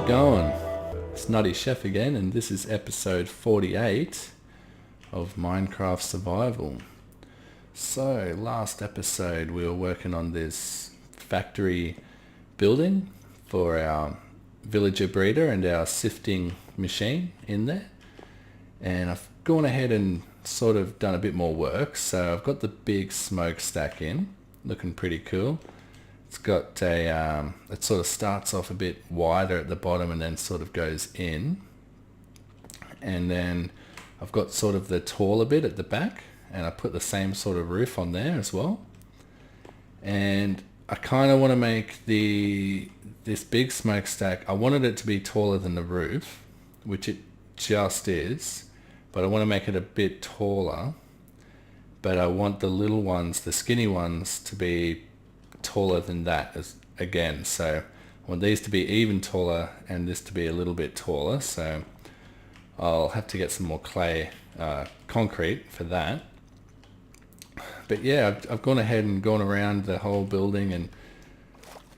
going? It's NuttyChef again, and this is episode 48 of Minecraft Survival. So, last episode we were working on this factory building for our villager breeder and our sifting machine in there. And I've gone ahead and sort of done a bit more work. So I've got the big smokestack in, looking pretty cool. It's got a, it sort of starts off a bit wider at the bottom and then sort of goes in. And then I've got sort of the taller bit at the back, and I put the same sort of roof on there as well. And I kind of want to make this big smokestack, I wanted it to be taller than the roof, which it just is, but I want to make it a bit taller. But I want the little ones, the skinny ones, to be taller than that again. So I want these to be even taller and this to be a little bit taller. So I'll have to get some more clay, concrete for that. But yeah, I've gone ahead and gone around the whole building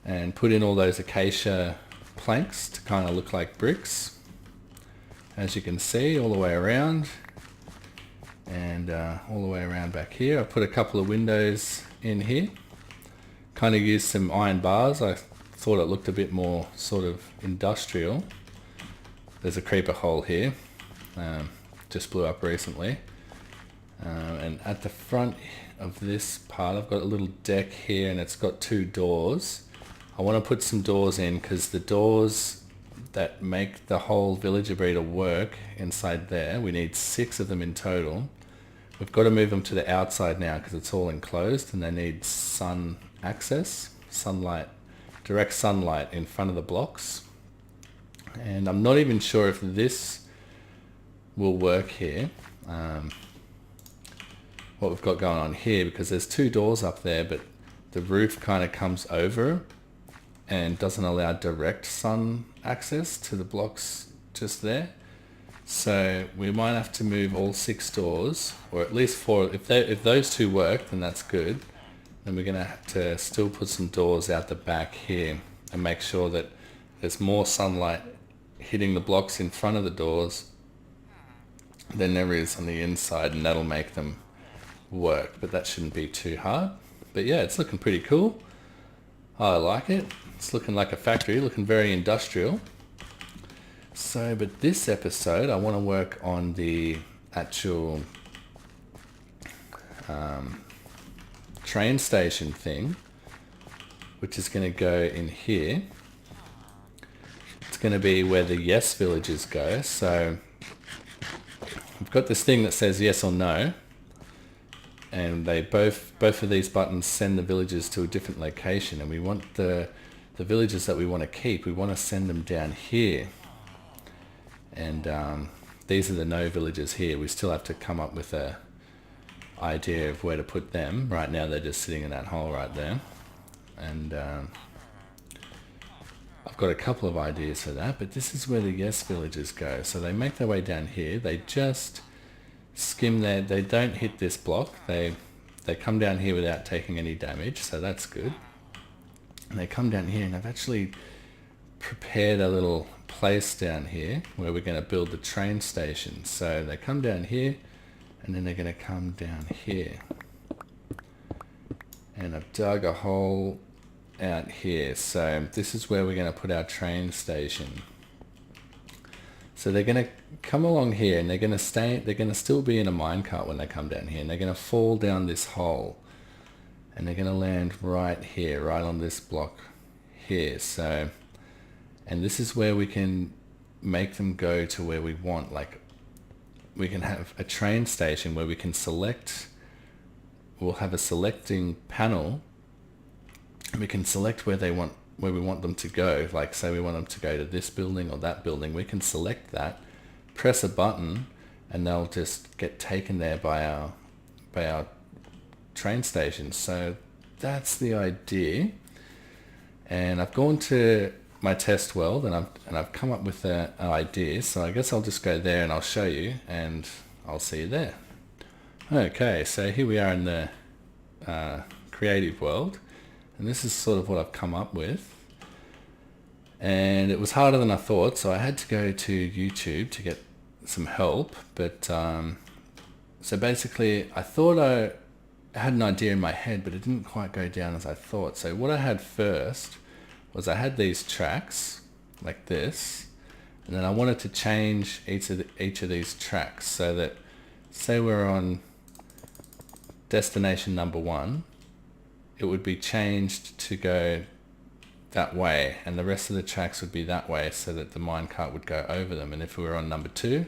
and put in all those acacia planks to kind of look like bricks, as you can see, all the way around, and all the way around back here. I put a couple of windows in here, kind of used some iron bars. I thought it looked a bit more sort of industrial. There's a creeper hole here, just blew up recently. And at the front of this part, I've got a little deck here, and it's got two doors. I want to put some doors in because the doors that make the whole villager breeder work inside there, we need 6 of them in total. We've got to move them to the outside now because it's all enclosed, and they need sun access, sunlight, direct sunlight in front of the blocks. And I'm not even sure if this will work here. What we've got going on here, because there's 2 doors up there, but the roof kind of comes over and doesn't allow direct sun access to the blocks just there. So we might have to move all 6 doors, or at least 4. If those 2 work, then that's good. Then we're going to have to still put some doors out the back here and make sure that there's more sunlight hitting the blocks in front of the doors than there is on the inside, and that'll make them work. But that shouldn't be too hard. But yeah, it's looking pretty cool. I like it. It's looking like a factory, looking very industrial. So, but this episode I want to work on the actual train station thing, which is going to go in here. It's going to be where the yes villagers go. So I've got this thing that says yes or no, and they both of these buttons send the villagers to a different location, and we want the villagers that we want to keep, we want to send them down here. And these are the no villagers here. We still have to come up with a idea of where to put them. Right now they're just sitting in that hole right there. And I've got a couple of ideas for that, but this is where the yes villagers go. So they make their way down here. They just skim there. They don't hit this block. They come down here without taking any damage, so that's good. And they come down here, and I've actually prepared a little place down here where we're going to build the train station. So they come down here, and then they're going to come down here. And I've dug a hole out here. So this is where we're going to put our train station. So they're going to come along here, and they're going to still be in a minecart when they come down here, and they're going to fall down this hole, and they're going to land right here, right on this block here. So, and this is where we can make them go to where we want. Like, we can have a train station where we can select, we'll have a selecting panel, and we can select where we want them to go. Like, say we want them to go to this building or that building, we can select that, press a button, and they'll just get taken there by our train station. So that's the idea. And I've gone to my test world, and I've come up with an idea. So I guess I'll just go there and I'll show you, and I'll see you there. Okay, so here we are in the creative world, and this is sort of what I've come up with. and it was harder than I thought, so I had to go to YouTube to get some help. But so basically I thought I had an idea in my head, but it didn't quite go down as I thought. So what I had first was I had these tracks like this, and then I wanted to change each of these tracks so that, say we're on destination number 1, it would be changed to go that way, and the rest of the tracks would be that way so that the minecart would go over them. And if we were on number 2,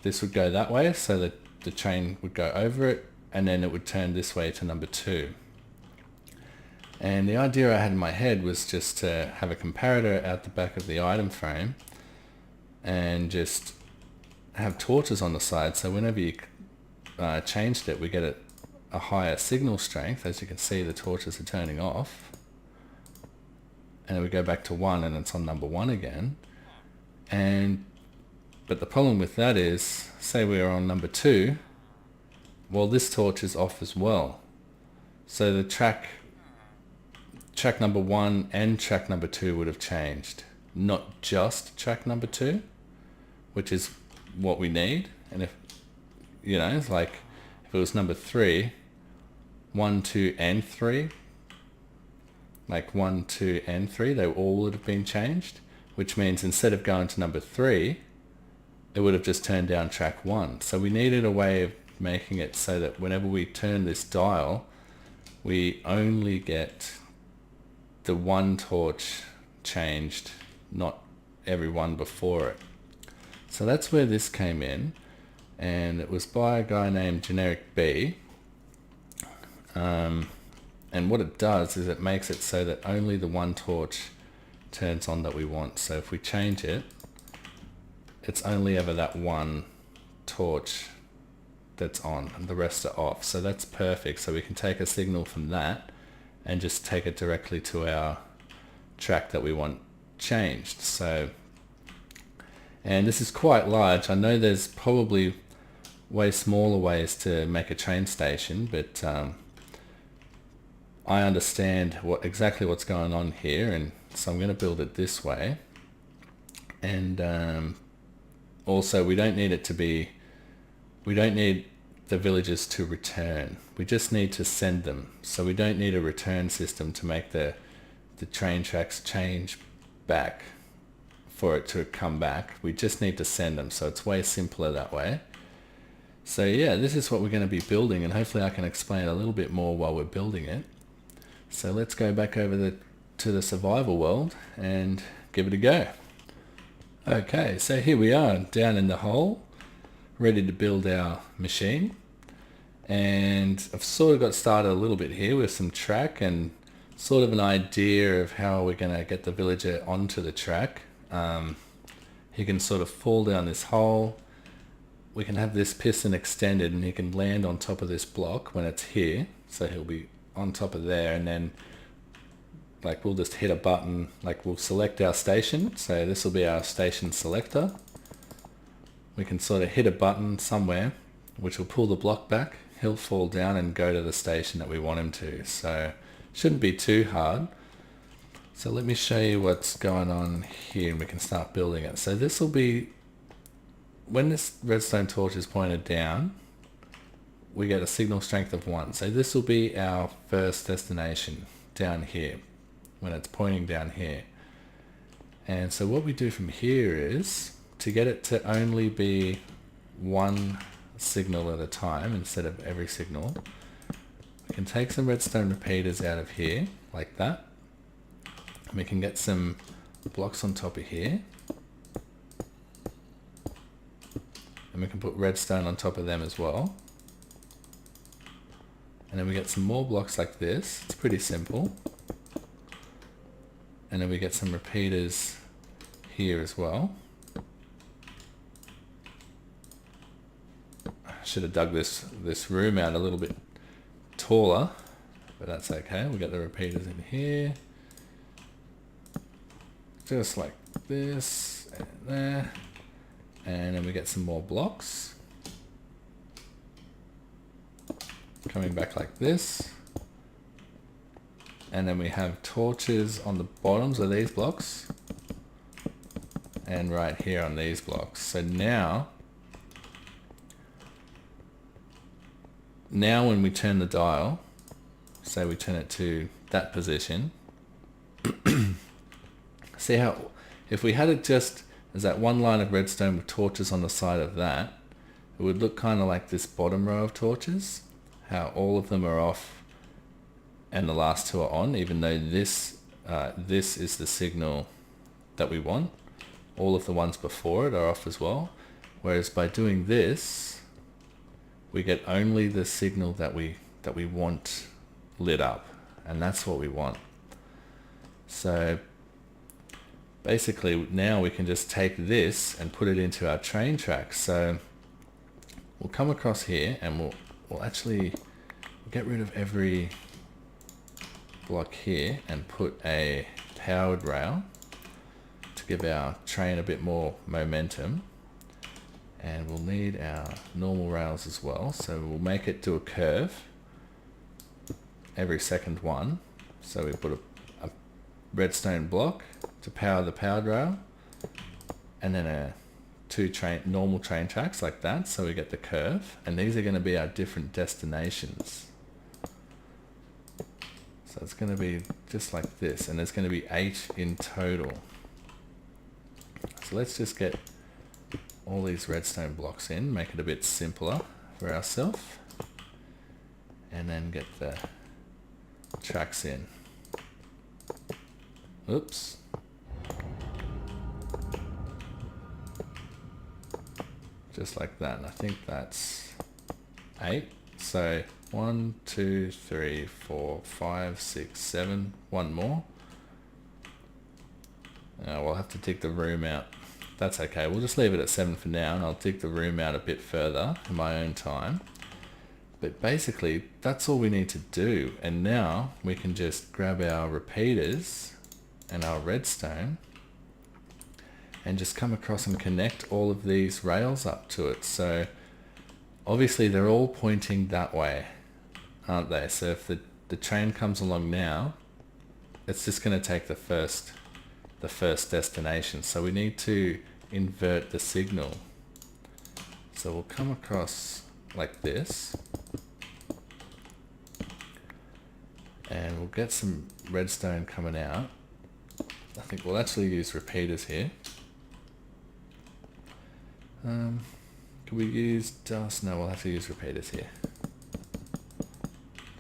this would go that way so that the train would go over it, and then it would turn this way to number 2. And the idea I had in my head was just to have a comparator out the back of the item frame and just have torches on the side, so whenever you changed it, we get a higher signal strength. As you can see, the torches are turning off, and then we go back to 1 and it's on number 1 again. But the problem with that is, say we are on number 2, well, this torch is off as well. So the track number 1 and track number 2 would have changed, not just track number 2, which is what we need. And if, you know, it's like if it was number 3, 1, 2, and 3, like 1, 2, and 3, they all would have been changed, which means instead of going to number 3, it would have just turned down track 1. So we needed a way of making it so that whenever we turn this dial, we only get the one torch changed, not every one before it. So that's where this came in, and it was by a guy named Generic B. And what it does is it makes it so that only the one torch turns on that we want. So if we change it, it's only ever that one torch that's on and the rest are off. So that's perfect. So we can take a signal from that and just take it directly to our track that we want changed. So, and this is quite large. I know there's probably way smaller ways to make a train station, but I understand exactly what's going on here, and so I'm going to build it this way. And also we don't need the villagers to return. We just need to send them. So we don't need a return system to make the train tracks change back for it to come back. We just need to send them. So it's way simpler that way. So yeah, this is what we're going to be building, and hopefully I can explain a little bit more while we're building it. So let's go back over to the survival world and give it a go. Okay, so here we are down in the hole, ready to build our machine. And I've sort of got started a little bit here with some track and sort of an idea of how we're going to get the villager onto the track. He can sort of fall down this hole. We can have this piston extended and he can land on top of this block when it's here. So he'll be on top of there, and then like we'll just hit a button, like we'll select our station. So this will be our station selector. We can sort of hit a button somewhere which will pull the block back. He'll fall down and go to the station that we want him to. So shouldn't be too hard. So let me show you what's going on here and we can start building it. So this will be, when this redstone torch is pointed down, we get a signal strength of 1. So this will be our first destination down here when it's pointing down here. And so what we do from here is to get it to only be one signal at a time instead of every signal, we can take some redstone repeaters out of here like that, and we can get some blocks on top of here, and we can put redstone on top of them as well. And then we get some more blocks like this. It's pretty simple. And then we get some repeaters here as well. I should have dug this room out a little bit taller, but that's okay. We got the repeaters in here. Just like this and there. And then we get some more blocks. Coming back like this. and then we have torches on the bottoms of these blocks and right here on these blocks. So now when we turn the dial, say we turn it to that position, see how if we had it just as that one line of redstone with torches on the side of that, it would look kind of like this bottom row of torches, how all of them are off and the last two are on, even though this is the signal that we want. All of the ones before it are off as well. Whereas by doing this, we get only the signal that we want lit up, and that's what we want. So basically now we can just take this and put it into our train tracks. So we'll come across here and we'll actually get rid of every block here and put a powered rail to give our train a bit more momentum. And we'll need our normal rails as well, so we'll make it do a curve every second one. So we put a redstone block to power the powered rail, and then two normal train tracks like that, so we get the curve. And these are going to be our different destinations. So it's going to be just like this, and there's going to be 8 in total. So let's just get all these redstone blocks in, make it a bit simpler for ourselves, and then get the tracks in. Oops. Just like that, and I think that's 8. So 1, 2, 3, 4, 5, 6, 7, one more. We'll have to dig the room out. That's okay, we'll just leave it at 7 for now, and I'll dig the room out a bit further in my own time. But basically, that's all we need to do. And now we can just grab our repeaters and our redstone and just come across and connect all of these rails up to it. So obviously they're all pointing that way, aren't they? So if the train comes along now, it's just going to take the first destination. So we need to invert the signal. So we'll come across like this, and we'll get some redstone coming out. I think we'll actually use repeaters here. Can we use dust? No, we'll have to use repeaters here.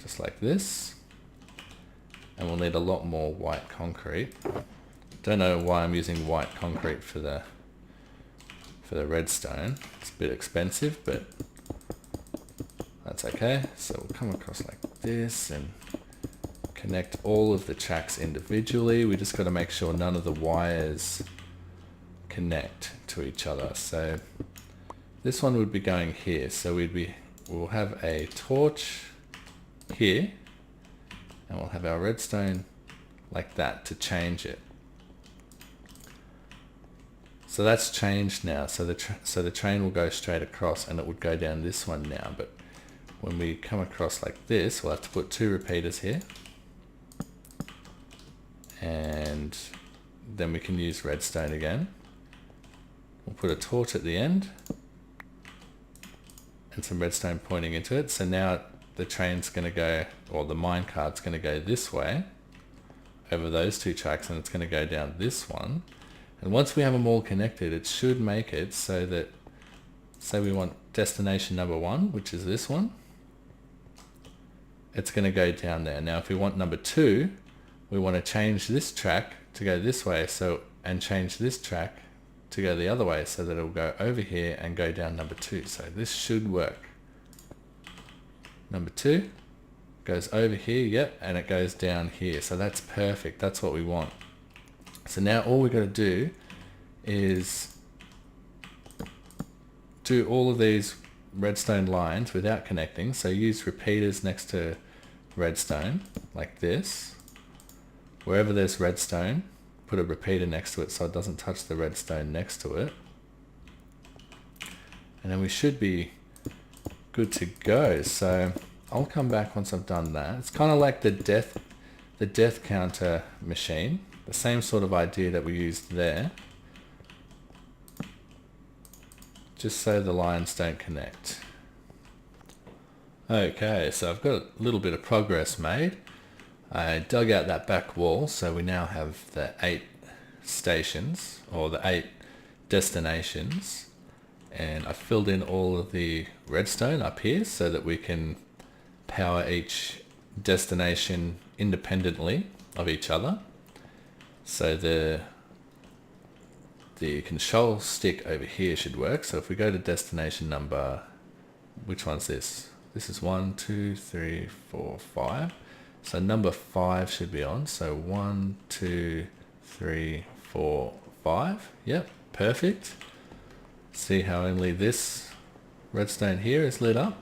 Just like this. And we'll need a lot more white concrete. Don't know why I'm using white concrete for the redstone. It's a bit expensive, but that's okay. So we'll come across like this and connect all of the tracks individually. We just got to make sure none of the wires connect to each other. So this one would be going here. So we'll have a torch here, and we'll have our redstone like that to change it. So that's changed now. So the train will go straight across, and it would go down this one now. But when we come across like this, we'll have to put 2 repeaters here, and then we can use redstone again. We'll put a torch at the end and some redstone pointing into it. So now the train's going to go, or the minecart's going to go this way over those 2 tracks, and it's going to go down this one. And once we have them all connected, it should make it so that, say we want destination number 1, which is this one, it's going to go down there. Now if we want number 2, we want to change this track to go this way, and change this track to go the other way, so that it'll go over here and go down number 2. So this should work. Number 2 goes over here, yep, and it goes down here. So that's perfect, that's what we want. So now all we've got to do is do all of these redstone lines without connecting. So use repeaters next to redstone, like this. Wherever there's redstone, put a repeater next to it so it doesn't touch the redstone next to it. And then we should be good to go. So I'll come back once I've done that. It's kind of like the the death counter machine, the same sort of idea that we used there, just so the lines don't connect. Okay, so I've got a little bit of progress made. I dug out that back wall, so we now have the 8 stations, or the 8 destinations, and I filled in all of the redstone up here so that we can power each destination independently of each other. So the control stick over here should work. So if we go to destination number, which one's this? This is 1, 2, 3, 4, 5. So number 5 should be on. So 1, 2, 3, 4, 5. Yep, perfect. See how only this redstone here is lit up?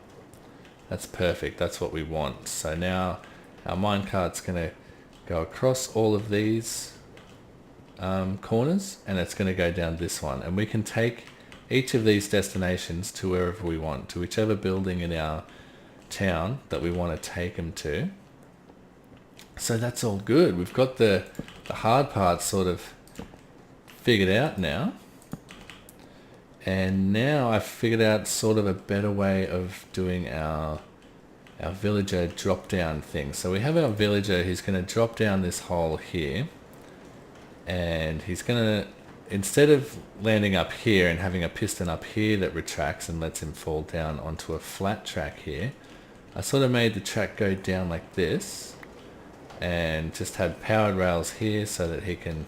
That's perfect, that's what we want. So now our minecart's going to go across all of these corners, and it's going to go down this one. And we can take each of these destinations to wherever we want, to whichever building in our town that we want to take them to. So that's all good. We've got the hard part sort of figured out now. And now I've figured out sort of a better way of doing our villager drop down thing. So we have our villager who's going to drop down this hole here, and he's going to, instead of landing up here and having a piston up here that retracts and lets him fall down onto a flat track here, I sort of made the track go down like this and just had powered rails here so that he can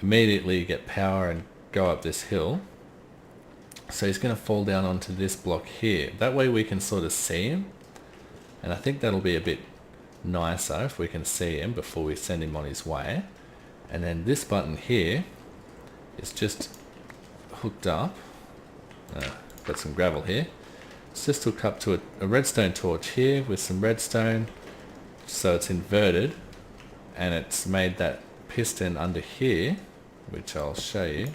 immediately get power and go up this hill. So he's going to fall down onto this block here. That way we can sort of see him. And I think that'll be a bit nicer if we can see him before we send him on his way. And then this button here is just hooked up. Got some gravel here. It's just hooked up to a redstone torch here with some redstone. So it's inverted. And it's made that piston under here, which I'll show you,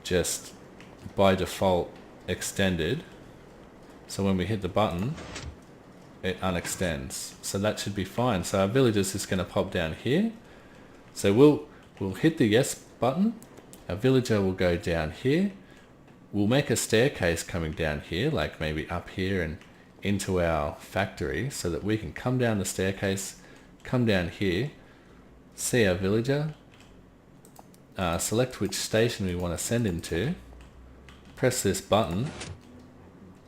just by default extended. So when we hit the button, it unextends. So that should be fine. So our villager's just going to pop down here. So we'll hit the yes button. Our villager will go down here. We'll make a staircase coming down here, like maybe up here and into our factory, so that we can come down the staircase, come down here, see our villager, select which station we want to send him to, press this button,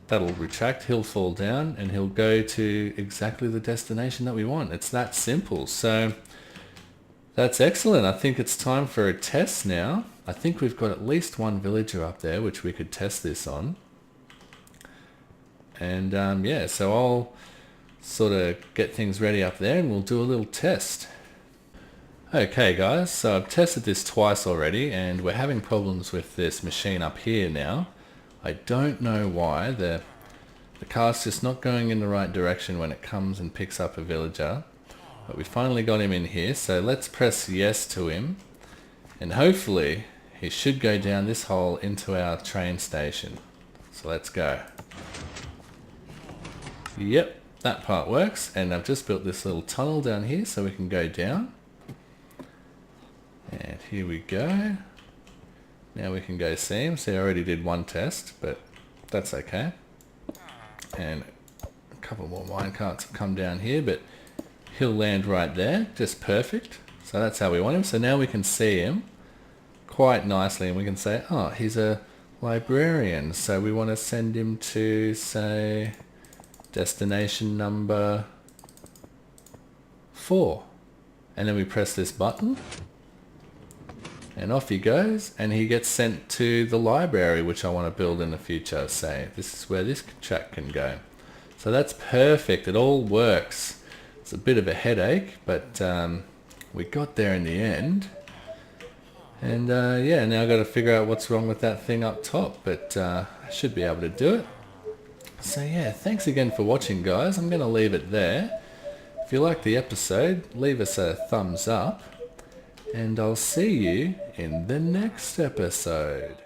that'll retract, he'll fall down, and he'll go to exactly the destination that we want. It's that simple. So that's excellent. I think it's time for a test now. I think we've got at least one villager up there which we could test this on. And yeah, so I'll sort of get things ready up there and we'll do a little test. Okay guys, so I've tested this twice already and we're having problems with this machine up here now. I don't know why. The car's just not going in the right direction when it comes and picks up a villager. But we finally got him in here, so let's press yes to him. And hopefully he should go down this hole into our train station. So let's go. Yep, that part works. And I've just built this little tunnel down here so we can go down. And here we go. Now we can go see him. See, I already did one test, but that's okay. And a couple more minecarts have come down here, but he'll land right there, just perfect. So that's how we want him. So now we can see him quite nicely and we can say, oh, he's a librarian. So we want to send him to, say, destination number 4. And then we press this button. And off he goes, and he gets sent to the library, which I want to build in the future. Say, this is where this track can go. So that's perfect. It all works. It's a bit of a headache, but we got there in the end. And yeah, now I've got to figure out what's wrong with that thing up top, but I should be able to do it. So yeah, thanks again for watching, guys. I'm going to leave it there. If you liked the episode, leave us a thumbs up. And I'll see you in the next episode.